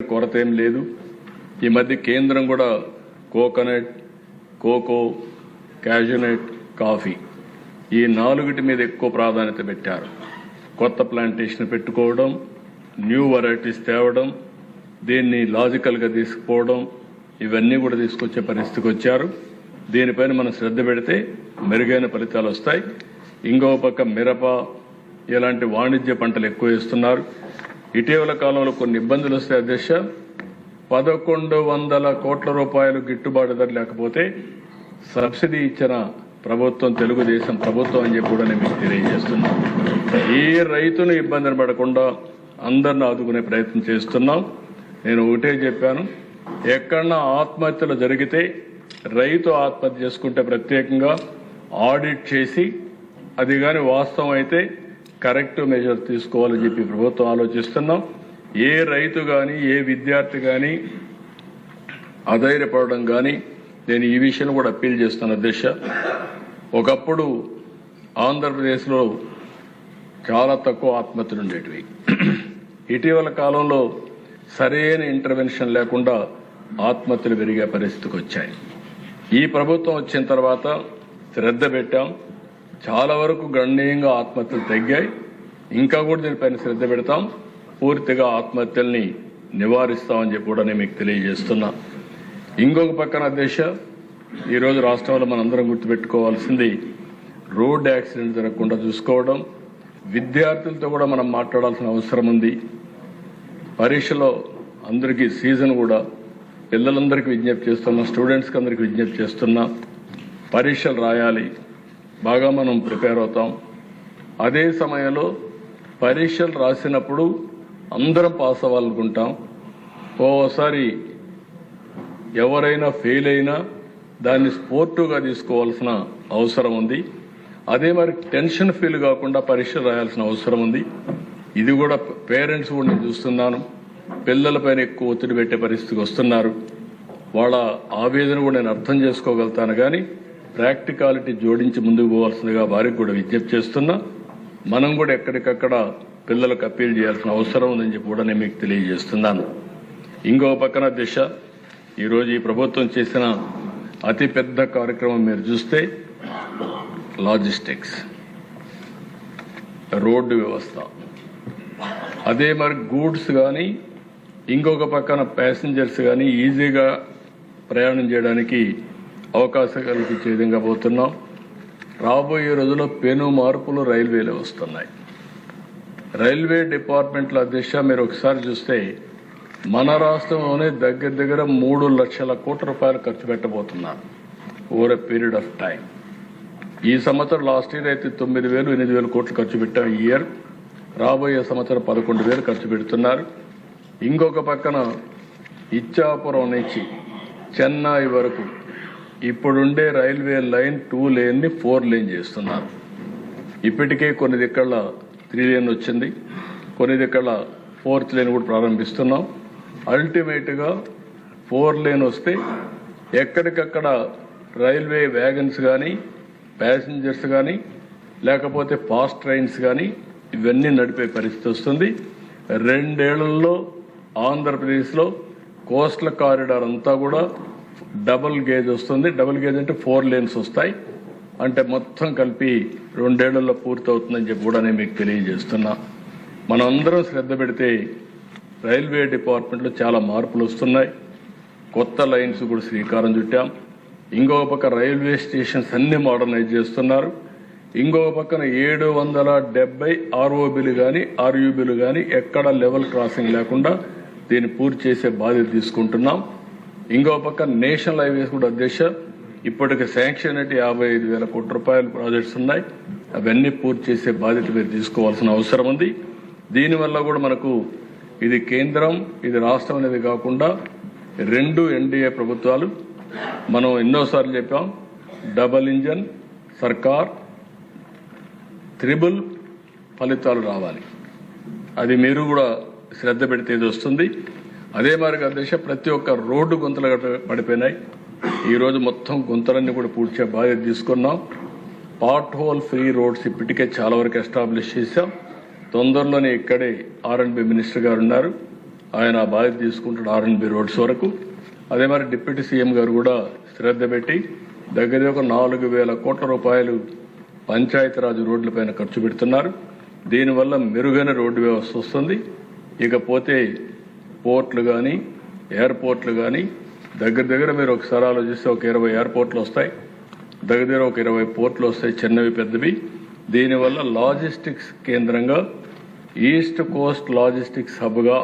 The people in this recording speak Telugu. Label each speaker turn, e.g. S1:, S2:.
S1: కొరత ఏం లేదు. ఈ మధ్య కేంద్రం కూడా కోకోనట్, కోకో, క్యాజునట్, కాఫీ ఈ నాలుగిటి మీద ఎక్కువ ప్రాధాన్యత పెట్టారు. కొత్త ప్లాంటేషన్ పెట్టుకోవడం, న్యూ వెరైటీస్ తేవడం, దీన్ని లాజికల్గా తీసుకుపోవడం, ఇవన్నీ కూడా తీసుకొచ్చే పరిస్థితికి వచ్చారు. దీనిపైన మనం శ్రద్ధ పెడితే మెరుగైన ఫలితాలు వస్తాయి. ఇంకో పక్క మిరప ఇలాంటి వాణిజ్య పంటలు ఎక్కువ వేస్తున్నారు. ఇటీవల కాలంలో కొన్ని ఇబ్బందులు వస్తాయి అధ్యక్ష. 1100 కోట్ల రూపాయలు గిట్టుబాటు ధర లేకపోతే సబ్సిడీ ఇచ్చిన ప్రభుత్వం తెలుగుదేశం ప్రభుత్వం అని చెప్పి కూడా నేను మీకు తెలియజేస్తున్నాను. ఏ రైతును ఇబ్బందిని పడకుండా అందరిని ఆదుకునే ప్రయత్నం చేస్తున్నాం. నేను ఒకటే చెప్పాను, ఎక్కడన్నా ఆత్మహత్యలు జరిగితే రైతు ఆత్మహత్య చేసుకుంటే ప్రత్యేకంగా ఆడిట్ చేసి అది కానీ వాస్తవం అయితే కరెక్టివ్ మెజర్ తీసుకోవాలని చెప్పి ప్రభుత్వం ఆలోచిస్తున్నాం. ఏ రైతు కానీ ఏ విద్యార్థి కానీ అధైర్యపడడం కానీ నేను ఈ విషయం కూడా అప్పీల్ చేస్తాను అధ్యక్ష. ఒకప్పుడు ఆంధ్రప్రదేశ్లో చాలా తక్కువ ఆత్మహత్యలు ఉండేటివి. ఇటీవల కాలంలో సరైన ఇంటర్వెన్షన్ లేకుండా ఆత్మహత్యలు పెరిగే పరిస్థితికి వచ్చాయి. ఈ ప్రభుత్వం వచ్చిన తర్వాత శ్రద్ధ పెట్టాం. చాలా వరకు గణనీయంగా ఆత్మహత్యలు తగ్గాయి. ఇంకా కూడా దీనిపైన శ్రద్ధ పెడతాం. పూర్తిగా ఆత్మహత్యల్ని నివారిస్తామని చెప్పి కూడా నేను మీకు తెలియజేస్తున్నా. ఇంకొక పక్కన అధ్యక్ష, ఈరోజు రాష్ట్రంలో మనందరం గుర్తుపెట్టుకోవాల్సింది రోడ్ యాక్సిడెంట్ జరగకుండా చూసుకోవడం. విద్యార్థులతో కూడా మనం మాట్లాడాల్సిన అవసరం ఉంది. పరీక్షలో అందరికీ సీజన్ కూడా పిల్లలందరికీ విజ్ఞప్తి చేస్తున్నా, స్టూడెంట్స్కి అందరికీ విజ్ఞప్తి చేస్తున్నా, పరీక్షలు రాయాలి, బాగా మనం ప్రిపేర్ అవుతాం. అదే సమయంలో పరీక్షలు రాసినప్పుడు అందరం పాస్ అవ్వాలనుకుంటాం. ఓసారి ఎవరైనా ఫెయిల్ అయినా దాన్ని స్పోర్టివ్గా తీసుకోవాల్సిన అవసరం ఉంది. అదే మరి టెన్షన్ ఫీల్ కాకుండా పరీక్షలు రాయాల్సిన అవసరం ఉంది. ఇది కూడా పేరెంట్స్ కూడా నేను చూస్తున్నాను, పిల్లలపైన ఎక్కువ ఒత్తిడి పెట్టే పరిస్థితికి వస్తున్నారు. వాళ్ళ ఆవేదన కూడా నేను అర్థం చేసుకోగలుగుతాను. కానీ ప్రాక్టికాలిటీ జోడించి ముందుకు పోవాల్సిందిగా వారికి కూడా విజ్ఞప్తి చేస్తున్నా. మనం కూడా ఎక్కడికక్కడ పిల్లలకు అప్పీల్ చేయాల్సిన అవసరం ఉందని చెప్పి కూడా నేను మీకు తెలియజేస్తున్నాను. ఇంకో పక్కన దిశ, ఈరోజు ఈ ప్రభుత్వం చేసిన అతిపెద్ద కార్యక్రమం మీరు చూస్తే లాజిస్టిక్స్, రోడ్డు వ్యవస్థ, అదే మరి గూడ్స్ కానీ ఇంకొక పక్కన ప్యాసింజర్స్ కానీ ఈజీగా ప్రయాణం చేయడానికి అవకాశం కల్పించే విధంగా పోతున్నాం. రాబోయే రోజుల్లో పెను మార్పులు రైల్వేలో వస్తున్నాయి. రైల్వే డిపార్ట్మెంట్ల అధ్యక్ష మీరు ఒకసారి చూస్తే మన రాష్ట్రంలోనే దగ్గర 3 లక్షల కోట్ల రూపాయలు ఖర్చు పెట్టబోతున్నారు over a period of time. ఈ సంవత్సరం లాస్ట్ ఇయర్ అయితే 9,000, 8,000 కోట్లు ఖర్చు పెట్టాం. ఈ ఇయర్ రాబోయే సంవత్సరం 11,000 ఖర్చు పెడుతున్నారు. ఇంకొక పక్కన ఇచ్చాపురం నుంచి చెన్నై వరకు ఇప్పుడుండే రైల్వే లైన్ 2 లేన్ని 4 లేన్ చేస్తున్నారు. ఇప్పటికే కొన్ని దిక్కల 3 లేన్ వచ్చింది, కొన్ని దిక్కల 4th లేన్ కూడా ప్రారంభిస్తున్నాం. అల్టిమేట్గా 4 లేన్ వస్తే ఎక్కడికక్కడ రైల్వే వ్యాగన్స్ కానీ ప్యాసింజర్స్ కానీ లేకపోతే ఫాస్ట్ ట్రైన్స్ కానీ ఇవన్నీ నడిపే పరిస్థితి వస్తుంది. 2 ఏళ్లలో ఆంధ్రప్రదేశ్లో కోస్టల్ కారిడార్ అంతా కూడా డబుల్ గేజ్ వస్తుంది. డబుల్ గేజ్ అంటే 4 లేన్స్ వస్తాయి. అంటే మొత్తం కలిపి 2 ఏళ్లలో పూర్తవుతుందని చెప్పి కూడా నేను మీకు తెలియజేస్తున్నా. మనం అందరం శ్రద్ధ పెడితే రైల్వే డిపార్ట్మెంట్లో చాలా మార్పులు వస్తున్నాయి. కొత్త లైన్స్ కూడా శ్రీకారం చుట్టాం. ఇంకొక పక్క రైల్వే స్టేషన్స్ అన్ని మోడర్నైజ్ చేస్తున్నారు. ఇంకొక పక్కన 770 ఆర్ఓబీలు కానీ ఆర్యూబీలు కానీ ఎక్కడ లెవెల్ క్రాసింగ్ లేకుండా దీన్ని పూర్తి చేసే బాధ్యత తీసుకుంటున్నాం. ఇంకొక పక్క నేషనల్ హైవేస్ కూడా అధ్యక్ష ఇప్పటికి శాంక్షన్ అయితే 55,000 కోట్ల రూపాయల ప్రాజెక్ట్స్ ఉన్నాయి. అవన్నీ పూర్తి చేసే బాధ్యత మీరు తీసుకోవాల్సిన అవసరం ఉంది. దీనివల్ల కూడా మనకు ఇది కేంద్రం ఇది రాష్ట్రం అనేది కాకుండా 2 ఎన్డీఏ ప్రభుత్వాలు, మనం ఎన్నోసార్లు చెప్పాం, డబల్ ఇంజన్ సర్కార్, త్రిబుల్ ఫలితాలు రావాలి. అది మీరు కూడా శ్రద్ధ పెడితే ఇది వస్తుంది. అదే మరి అధ్యక్ష ప్రతి ఒక్క రోడ్డు గుంతలు పడిపోయినాయి. ఈరోజు మొత్తం గుంతలన్నీ కూడా పూడ్చే బాధ్యత తీసుకున్నాం. పార్ట్ హోల్ ఫ్రీ రోడ్స్ ఇప్పటికే చాలా వరకు ఎస్టాబ్లిష్ చేశాం. తొందరలోనే ఇక్కడే R&B మినిస్టర్ గారు ఉన్నారు, ఆయన బాధ్యత తీసుకుంటాడు ఆర్ఎన్బి రోడ్స్ వరకు. అదే మరి డిప్యూటీ సీఎం గారు కూడా శ్రద్ధ పెట్టి దగ్గర ఒక 4,000 కోట్ల రూపాయలు పంచాయతీరాజ్ రోడ్లపైన ఖర్చు పెడుతున్నారు. దీనివల్ల మెరుగైన రోడ్డు వ్యవస్థ వస్తుంది. ఇకపోతే పోర్ట్లు కానీ ఎయిర్పోర్ట్లు కానీ దగ్గర మీరు ఒకసారి ఆలోచిస్తే ఒక 20 ఎయిర్పోర్ట్లు వస్తాయి, దగ్గర ఒక 20 పోర్ట్లు వస్తాయి, చిన్నవి పెద్దవి. దీనివల్ల లాజిస్టిక్స్ కేంద్రంగా ఈస్ట్ కోస్ట్ లాజిస్టిక్స్ హబ్గా